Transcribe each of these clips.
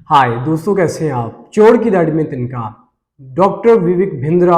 हाय दोस्तों, कैसे हैं आप। चोर की दाढ़ी में तिनका, डॉक्टर विवेक भिंद्रा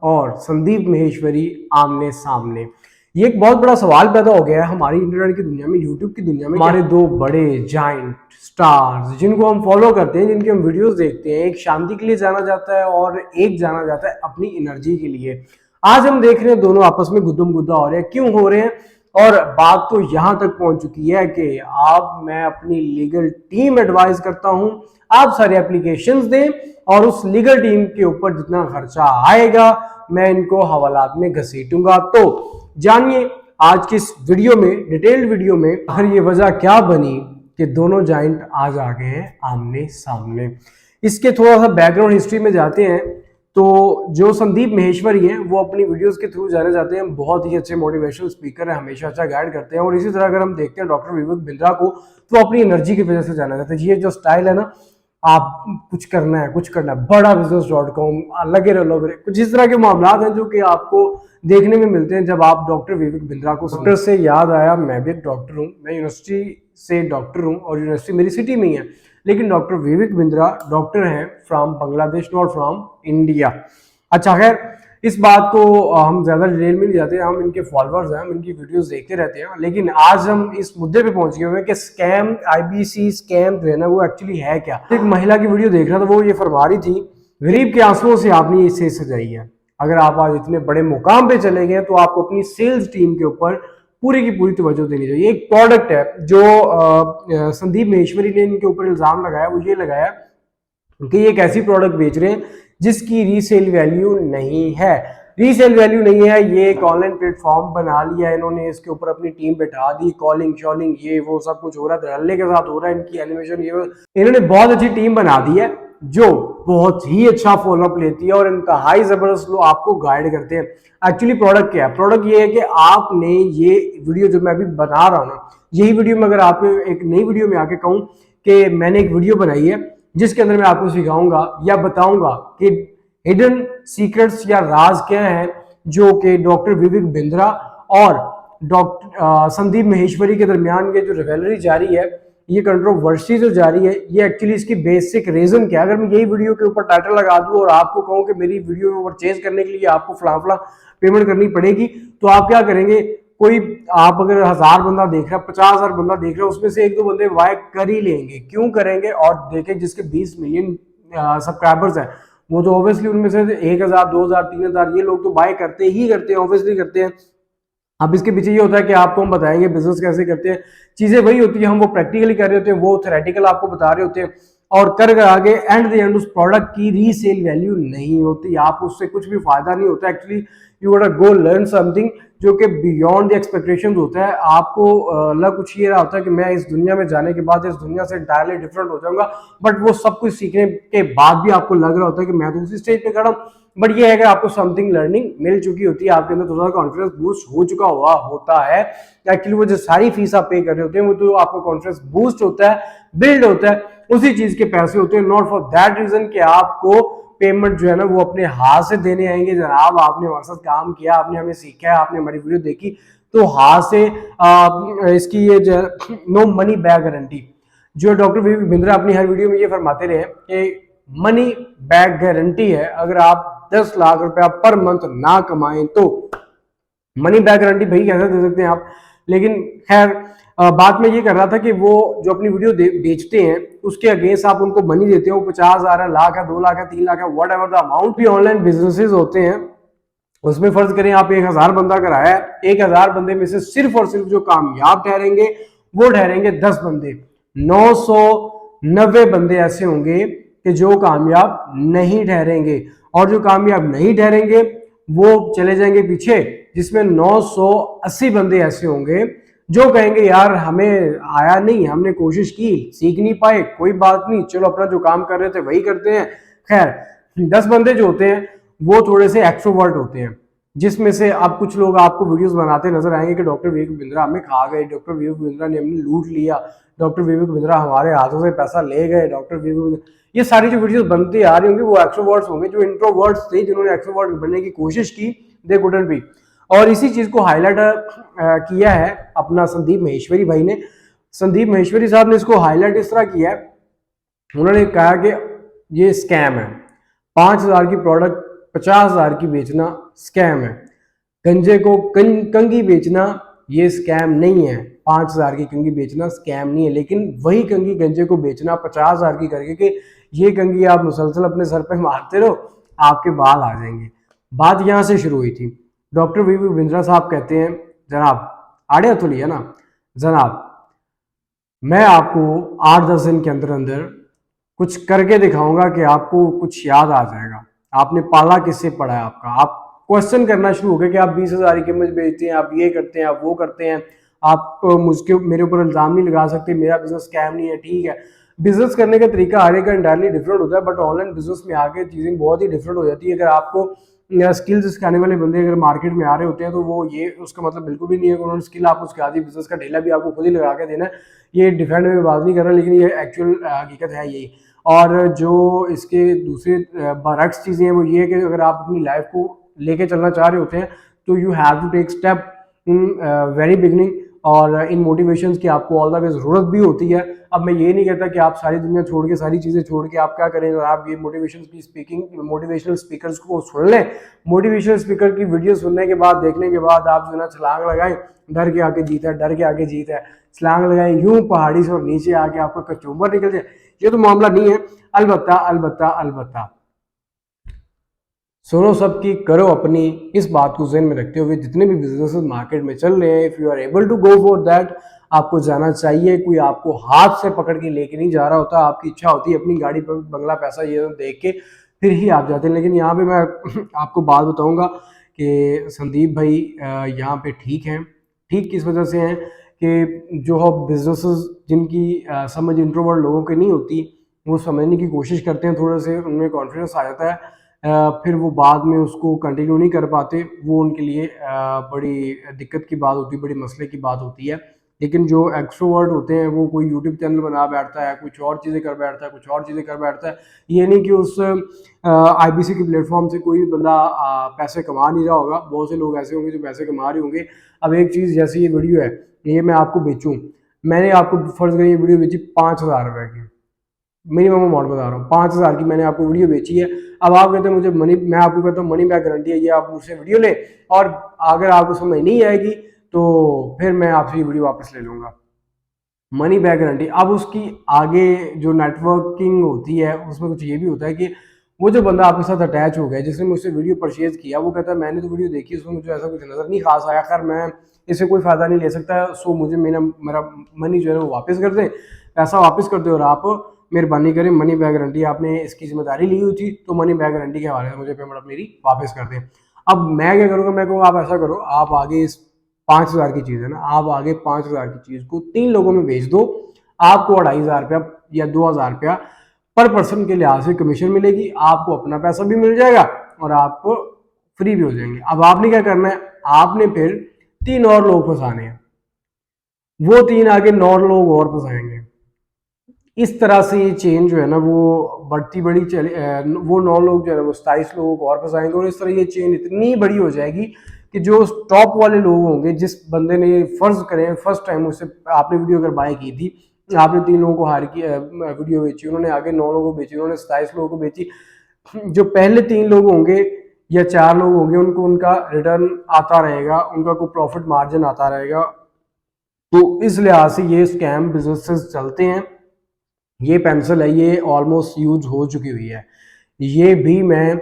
और संदीप महेश्वरी आमने सामने। ये एक बहुत बड़ा सवाल पैदा हो गया है हमारी इंटरनेट की दुनिया में, यूट्यूब की दुनिया में। हमारे दो बड़े जाइंट स्टार्स जिनको हम फॉलो करते हैं, जिनके हम वीडियोस देखते हैं, एक शांति के लिए जाना जाता है और एक जाना जाता है अपनी एनर्जी के लिए। आज हम देख रहे हैं दोनों आपस में गुद्दम गुद्दा हो रहे हैं। क्यों हो रहे हैं? और बात तो यहां तक पहुंच चुकी है कि अब मैं अपनी लीगल टीम एडवाइस करता हूं, आप सारे एप्लीकेशंस दें और उस लीगल टीम के ऊपर जितना खर्चा आएगा मैं इनको हवालात में घसीटूंगा। तो जानिए आज की इस वीडियो में, डिटेल्ड वीडियो में, आखिर ये वजह क्या बनी कि दोनों जाइंट आज आ गए हैं आमने सामने। इसके थोड़ा सा बैकग्राउंड हिस्ट्री में जाते हैं। तो जो संदीप महेश्वरी हैं वो अपनी वीडियोस के थ्रू जाने जाते हैं, बहुत ही अच्छे मोटिवेशनल स्पीकर हैं, हमेशा अच्छा गाइड करते हैं। और इसी तरह अगर हम देखते हैं डॉक्टर विवेक बिंद्रा को, तो अपनी एनर्जी की वजह से जाना जाता है। ये जो स्टाइल है ना, आप कुछ करना है, बड़ा business.com, लगे रहो कुछ इस तरह के मामला हैं जो कि आपको देखने में मिलते हैं जब आप डॉक्टर विवेक बिंद्रा को। डॉक्टर से याद आया, मैं भी एक डॉक्टर हूँ, मैं यूनिवर्सिटी से डॉक्टर हूँ और यूनिवर्सिटी मेरी सिटी में ही है। लेकिन डॉक्टर विवेक बिंद्रा डॉक्टर हैं from Bangladesh, not from India. अच्छा, खैर इस बात को हम ज्यादा डिटेल में नहीं जाते, हम इनके फॉलोअर्स हैं, हम इनकी वीडियोस देखते रहते हैं। लेकिन आज हम इस मुद्दे पे पहुंच गए हैं कि स्कैम, आईबीसी स्कैम जो है ना, वो एक्चुअली है क्या। एक महिला की वीडियो देख रहा था, वो ये फरमा रही थी, गरीब के आंसुओं से आपने ये सेज सजाई है। अगर आप आज इतने बड़े मुकाम पे चले गए तो आपको अपनी सेल्स टीम के ऊपर पूरी की पूरी तवज्जो देनी चाहिए। एक प्रोडक्ट है जो संदीप महेश्वरी ने इनके ऊपर इल्जाम लगाया, वो ये लगाया कि ये एक ऐसी प्रोडक्ट बेच रहे हैं जिसकी रीसेल वैल्यू नहीं है। रीसेल वैल्यू नहीं है, ये एक ऑनलाइन प्लेटफॉर्म बना लिया इन्होंने, इसके ऊपर अपनी टीम बैठा दी, कॉलिंग शॉलिंग ये वो सब कुछ हो रहा है, धड़ल्ले के साथ हो रहा है, इनकी एनिमेशन ये वो। इन्होंने बहुत अच्छी टीम बना दी है जो बहुत ही अच्छा फॉलोअप लेती है और इंतहाई जबरदस्त लोग आपको गाइड करते हैं। एक्चुअली प्रोडक्ट क्या है? प्रोडक्ट ये है कि आपने ये वीडियो जो मैं अभी बना रहा हूँ ना, यही वीडियो में अगर आप एक नई वीडियो में आके कहूँ कि मैंने एक वीडियो बनाई है जिसके अंदर मैं आपको सिखाऊंगा या बताऊंगा कि हिडन सीक्रेट्स या राज क्या है जो कि डॉक्टर विवेक बिंद्रा और डॉक्टर संदीप महेश्वरी के दरमियान ये जो रिवेलरी जारी है, ये कंट्रोवर्सी जो जारी है, ये एक्चुअली इसकी बेसिक रीजन क्या है। अगर मैं यही वीडियो के ऊपर टाइटल लगा दूं और आपको कहूं कि मेरी वीडियो परचेज करने के लिए आपको फला पेमेंट करनी पड़ेगी, तो आप क्या करेंगे? कोई, आप अगर 1000 बंदा देख रहा है, 50,000 बंदा देख रहा है, उसमें से एक दो बंदे बाय कर ही लेंगे। क्यों करेंगे? और देखें जिसके 20 मिलियन सब्सक्राइबर्स हैं, वो तो ऑब्वियसली उनमें से 1000, 2000, 3000 ये लोग तो बाय करते ही करते हैं, ऑब्वियसली करते हैं। अब इसके पीछे ये होता है कि आपको हम बताएंगे बिजनेस कैसे करते हैं, चीजें वही होती है, हम वो प्रैक्टिकली कर रहे होते हैं, वो थेरेटिकल आपको बता रहे होते हैं, और कर आगे एंड द एंड उस प्रोडक्ट की रीसेल वैल्यू नहीं होती, आप उससे कुछ भी फायदा नहीं होता। एक्चुअली यू गोटा गो लर्न समथिंग जो कि बियॉन्ड द एक्सपेक्टेशंस होता है। आपको लग कुछ ये रहा होता है कि मैं इस दुनिया में जाने के बाद इस दुनिया से इंटायरली डिफरेंट हो जाऊंगा, बट वो सब कुछ सीखने के बाद भी आपको लग रहा होता है कि मैं तो उसी स्टेज पे खड़ा हूं। बट ये है कि आपको समथिंग लर्निंग मिल चुकी होती है, आपके अंदर थोड़ा कॉन्फिडेंस बूस्ट हो चुका हुआ होता है। एक्चुअली वो जो सारी फीस आप पे कर रहे होते हैं, वो तो आपको कॉन्फिडेंस बूस्ट होता है, बिल्ड होता है, उसी चीज के पैसे होते हैं। नॉट फॉर दैट रीजन कि आपको पेमेंट जो है ना वो अपने हाथ से देने आएंगे। जनाब, आपने हमारे साथ काम किया, आपने हमें सीखा है, आपने हमारी वीडियो देखी, तो हाथ से इसकी ये जो नो मनी बैक गारंटी जो डॉक्टर विवेक बिंद्रा अपनी हर वीडियो में ये फरमाते रहे कि मनी बैक गारंटी है। अगर आप 10 लाख रुपया पर मंथ ना कमाएं तो मनी बैक गारंटी भाई कैसे दे सकते हैं आप। लेकिन खैर बात में ये कर रहा था कि वो जो अपनी वीडियो बेचते हैं उसके अगेंस्ट आप उनको मनी देते हो, 50,000 है, लाख है, 2 लाख है, 3 लाख है, वट एवर द अमाउंट भी ऑनलाइन बिजनेसेस होते हैं। उसमें फर्ज करें आप 1000 बंदा कराया है, 1000 बंदे में से सिर्फ और सिर्फ जो कामयाब ठहरेंगे वो ठहरेंगे 10 बंदे, 990 बंदे ऐसे होंगे कि जो कामयाब नहीं ठहरेंगे, और जो कामयाब नहीं ठहरेंगे वो चले जाएंगे पीछे, जिसमें 980 बंदे ऐसे होंगे जो कहेंगे यार हमें आया नहीं, हमने कोशिश की, सीख नहीं पाए, कोई बात नहीं, चलो अपना जो काम कर रहे थे वही करते हैं। खैर 10 बंदे जो होते हैं वो थोड़े से एक्सट्रोवर्ट होते हैं, जिसमें से अब कुछ लोग आपको वीडियोस बनाते नजर आएंगे कि डॉक्टर विवेक बिंद्रा हमें खा गए, डॉक्टर विवेक बिंद्रा ने हमें लूट लिया, डॉक्टर विवेक बिंद्रा हमारे हाथों से पैसा ले गए, डॉक्टर विवेक, ये सारी जो वीडियोस बनती आ रही होंगी वो एक्सट्रोवर्ट्स होंगे। जो इंट्रोवर्ट्स थे, जिन्होंने एक्सट्रोवर्ट बनने की कोशिश की, दे कुडंट बी। और इसी चीज को हाईलाइट किया है अपना संदीप महेश्वरी भाई ने। संदीप महेश्वरी साहब ने इसको हाईलाइट इस तरह किया है उन्होंने कहा कि ये स्कैम है, 5,000 की प्रोडक्ट 50,000 की बेचना स्कैम है, गंजे को कंगी बेचना ये स्कैम नहीं है, 5,000 की कंगी बेचना स्कैम नहीं है, लेकिन वही कंगी गंजे को बेचना 50,000 की करके कि ये कंगी आप मुसलसल अपने सर पे मारते रहो, आपके बाल आ जाएंगे। बात यहाँ से शुरू हुई थी। डॉक्टर वीवी बिंद्रा साहब कहते हैं, जनाब आड़े तो लिया ना, जनाब मैं आपको 8-10 दिन के अंदर अंदर कुछ करके दिखाऊंगा कि आपको कुछ याद आ जाएगा, आपने पाला किससे पड़ा है आपका। आप क्वेश्चन करना शुरू हो गए कि आप 20,000 की कीमत बेचते हैं, आप ये करते हैं, आप वो करते हैं, आप मुझके मेरे ऊपर इल्ज़ाम नहीं लगा सकते, मेरा बिजनेस स्कैम नहीं है। ठीक है, बिजनेस करने का तरीका हर एक का इंटायरली डिफरेंट होता है, बट ऑनलाइन बिजनेस में आके चीज़ें बहुत ही डिफरेंट हो जाती है। अगर आपको स्किल्स सिखाने वाले बंदे अगर मार्केट में आ रहे होते हैं तो वो ये उसका मतलब बिल्कुल भी नहीं है कि उन्होंने स्किल आपको सिखा दी, बिजनेस का ढेला भी आपको खुद ही लगा के देना है। ये डिफेंड में बात नहीं कर रहा, लेकिन ये एक्चुअल हकीकत है यही। और जो इसके दूसरे बरक्स चीज़ें हैं वो ये है कि अगर आप अपनी लाइफ को लेके चलना चाह रहे होते हैं तो you have to take step in very beginning, और इन मोटिवेशंस की आपको ऑल द वे ज़रूरत भी होती है। अब मैं ये नहीं कहता कि आप सारी दुनिया छोड़ के, सारी चीज़ें छोड़ के आप क्या करें, आप ये मोटिवेशन की स्पीकिंग, मोटिवेशनल स्पीकर्स को सुन लें। मोटिवेशनल स्पीकर की वीडियो सुनने के बाद, देखने के बाद आप जो है ना छलांग लगाएं, डर के आगे जीत है, डर के आगे जीत है, छलांग लगाएं यूं पहाड़ी से और नीचे आके आपका कचूबर निकल जाए, ये तो मामला नहीं है। अलबत्ता अलबत्ता अलबत्ता सुनो सबकी, करो अपनी, इस बात को जहन में रखते हुए जितने भी बिजनेस मार्केट में चल रहे हैं, if you are able to go for that, आपको जाना चाहिए। कोई आपको हाथ से पकड़ के लेके नहीं जा रहा होता, आपकी इच्छा होती है अपनी गाड़ी पर बंगला पैसा ये देख के फिर ही आप जाते हैं। लेकिन यहाँ पे मैं आपको बात बताऊंगा कि संदीप भाई यहाँ पे ठीक हैं। ठीक किस वजह से हैं कि जो हो बिजनेसेस जिनकी समझ इंट्रोवर्ट लोगों की नहीं होती, वो समझने की कोशिश करते हैं, थोड़े से उनमें कॉन्फिडेंस आ जाता है, फिर वो बाद में उसको कंटिन्यू नहीं कर पाते, वो उनके लिए बड़ी दिक्कत की बात होती है, बड़ी मसले की बात होती है। लेकिन जो एक्सट्रोवर्ट होते हैं वो कोई यूट्यूब चैनल बना बैठता है, कुछ और चीज़ें कर बैठता है, कुछ और चीज़ें कर बैठता है। ये नहीं कि उस आईबीसी के प्लेटफॉर्म से कोई भी बंदा पैसे कमा नहीं रहा होगा, बहुत से लोग ऐसे होंगे जो पैसे कमा रहे होंगे। अब एक चीज़ जैसे ये वीडियो है, ये मैं आपको बेचूँ, मैंने आपको फर्ज करिए ये वीडियो बेची 5,000 रुपये की, मिनिमम अमाउंट बता रहा हूँ, 5,000 की मैंने आपको वीडियो बेची है। अब आप कहते हैं मुझे मनी, मैं आपको कहता हूँ मनी बैक गारंटी है, ये आप मुझसे वीडियो लें, और अगर आपको समझ नहीं आएगी तो फिर मैं आपसे ये वीडियो वापस ले लूँगा, मनी बैक गारंटी। अब उसकी आगे जो नेटवर्किंग होती है उसमें कुछ ये भी होता है कि वो जो बंदा आपके साथ अटैच हो गया, जिसने मुझसे वीडियो परचेज किया, वो कहता है मैंने तो वीडियो देखी, उसमें मुझे ऐसा कुछ नज़र नहीं खास आया, खैर मैं इससे कोई फ़ायदा नहीं ले सकता, सो मुझे मेरा मेरा मनी जो है वो वापस कर दें, पैसा वापस कर दे, और आप मेहरबानी करें, मनी बैक गारंटी आपने इसकी जिम्मेदारी ली हुई थी तो मनी बैक गारंटी के हवाले से मुझे पेमेंट मेरी वापस कर दें। अब मैं क्या करूँगा, मैं कहूँगा आप ऐसा करो, आप आगे इस 5,000 की चीज़ है ना, आप आगे 5,000 की चीज़ को 3 लोगों में बेच दो, आपको 2,500 रुपया या 2,000 रुपया पर पर्सन के लिहाज से कमीशन मिलेगी, आपको अपना पैसा भी मिल जाएगा और आप फ्री भी हो जाएंगे। अब आपने क्या करना है, आपने फिर 3 और लोग फंसाने हैं, वो 3 आगे 9 लोग और फंसाएंगे। इस तरह से ये चेन जो है ना वो बढ़ती बड़ी चले, वो 9 लोग जो है वो 27 लोगों को और फंसाएंगे, और इस तरह ये चेन इतनी बड़ी हो जाएगी कि जो टॉप वाले लोग होंगे, जिस बंदे ने फर्ज करें फर्स्ट टाइम उससे आपने वीडियो अगर बाय की थी, आपने 3 लोगों को हायर किया, वीडियो बेची, उन्होंने आगे 9 लोगों को बेची, उन्होंने 27 लोगों को बेची, जो पहले 3 लोग होंगे या 4 लोग होंगे उनको उनका रिटर्न आता रहेगा, उनका कोई प्रॉफिट मार्जिन आता रहेगा। तो इस लिहाज से ये स्कैम बिजनेसेस चलते हैं। ये पेंसिल है, ये ऑलमोस्ट यूज हो चुकी हुई है, ये भी मैं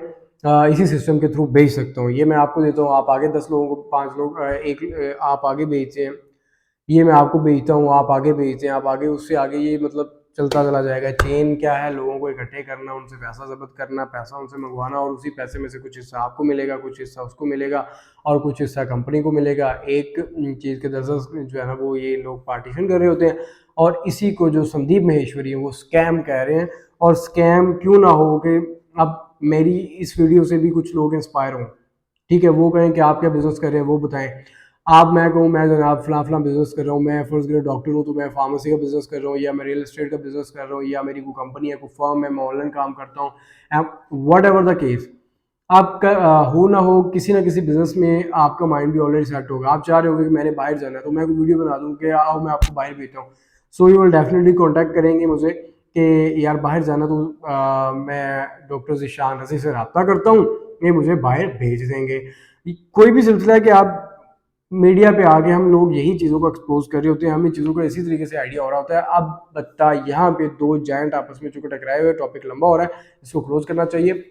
इसी सिस्टम के थ्रू बेच सकता हूँ। ये मैं आपको देता हूँ, आप आगे 10 लोगों को, 5 लोग, आप आगे बेचते हैं, ये मैं आपको बेचता हूँ, आप आगे बेचते हैं, आप आगे, उससे आगे ये मतलब चलता चला जाएगा। चेन क्या है, लोगों को इकट्ठे करना, उनसे पैसा जब्त करना, पैसा उनसे मंगवाना, और उसी पैसे में से कुछ हिस्सा आपको मिलेगा, कुछ हिस्सा उसको मिलेगा, और कुछ हिस्सा कंपनी को मिलेगा। एक चीज़ के 10 जो है ना वो ये लोग पार्टीशन कर रहे होते हैं, और इसी को जो संदीप महेश्वरी है वो स्कैम कह रहे हैं। और स्कैम क्यों ना हो कि अब मेरी इस वीडियो से भी कुछ लोग इंस्पायर हों, ठीक है, वो कहें कि आप क्या बिजनेस कर रहे हैं वो बताएं। आप, मैं कहूँ मैं जनाब फला फला बिजनेस कर रहा हूँ, मैं फर्स्ट ग्रेड डॉक्टर हूँ तो मैं फार्मेसी का बिजनेस कर रहा हूँ, या मैं रियल एस्टेट का बिजनेस कर रहा हूँ, या मेरी कोई कंपनी है, कोई फर्म है, मैं ऑनलाइन काम करता हूँ, वट एवर द केस, आपका हो ना किसी बिजनेस में आपका माइंड भी ऑलरेडी सेट होगा। आप चाह रहे होगे कि मैंने बाहर जाना है तो मैं कोई वीडियो बना दूँ कि आओ मैं आपको बाहर भेजता हूँ, so you will definitely contact करेंगे मुझे कि यार बाहर जाना तो मैं डॉक्टर ज़ीशान रज़ी से रब्ता करता हूँ, ये मुझे बाहर भेज देंगे। कोई भी सिलसिला है कि आप मीडिया पे आके हम लोग यही चीज़ों को एक्सपोज कर रहे होते हैं, हमें चीज़ों को इसी तरीके से आइडिया हो रहा होता है। अब बता यहाँ पे दो जायंट आपस में चूंकि टकराए हुए, टॉपिक लंबा हो रहा है, इसको क्लोज करना चाहिए।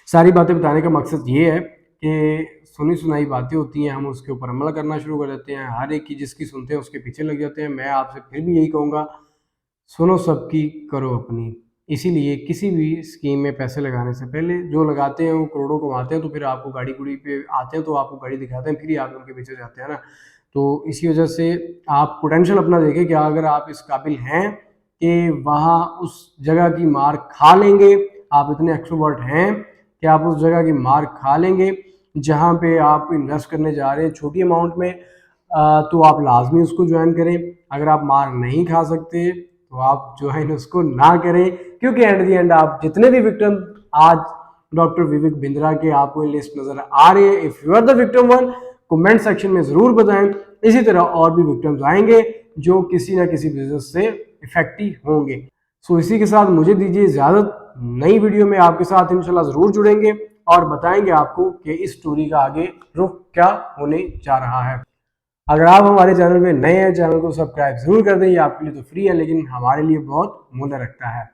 सारी बातें बताने का मकसद ये है कि सुनी सुनाई बातें होती हैं, हम उसके ऊपर अमल करना शुरू कर देते हैं, हर एक की जिसकी सुनते हैं उसके पीछे लग जाते हैं। मैं आपसे फिर भी यही कहूँगा, सुनो सबकी, करो अपनी। इसीलिए किसी भी स्कीम में पैसे लगाने से पहले जो लगाते हैं वो करोड़ों कमाते हैं, तो फिर आपको गाड़ी गुड़ी पे आते हैं तो आपको गाड़ी दिखाते हैं, फिर ही आप उनके पीछे जाते हैं ना। तो इसी वजह से आप पोटेंशियल अपना देखें कि अगर आप इस काबिल हैं कि वहाँ उस जगह की मार खा लेंगे, आप इतने एक्सट्रोवर्ट हैं कि आप उस जगह की मार खा लेंगे जहाँ पे आप इन्वेस्ट करने जा रहे हैं छोटी अमाउंट में, तो आप लाजमी उसको ज्वाइन करें। अगर आप मार नहीं खा सकते तो आप ज्वाइन उसको ना करें, क्योंकि एट दी एंड आप जितने भी विक्टिम आज डॉक्टर विवेक बिंद्रा के आपको लिस्ट नजर आ रही है, if you are the victim one, comment section में जरूर बताएं। इसी तरह और भी विक्टिम्स आएंगे जो किसी ना किसी बिजनेस से इफेक्टिव होंगे। सो इसी के साथ मुझे दीजिए इजाजत। नई वीडियो में आपके साथ इंशाल्लाह जरूर जुड़ेंगे और बताएंगे आपको कि इस स्टोरी का आगे रुख क्या होने जा रहा है। अगर आप हमारे चैनल में नए हैं, चैनल को सब्सक्राइब जरूर कर दें। ये आपके लिए तो फ्री है लेकिन हमारे लिए बहुत मूल्य रखता है।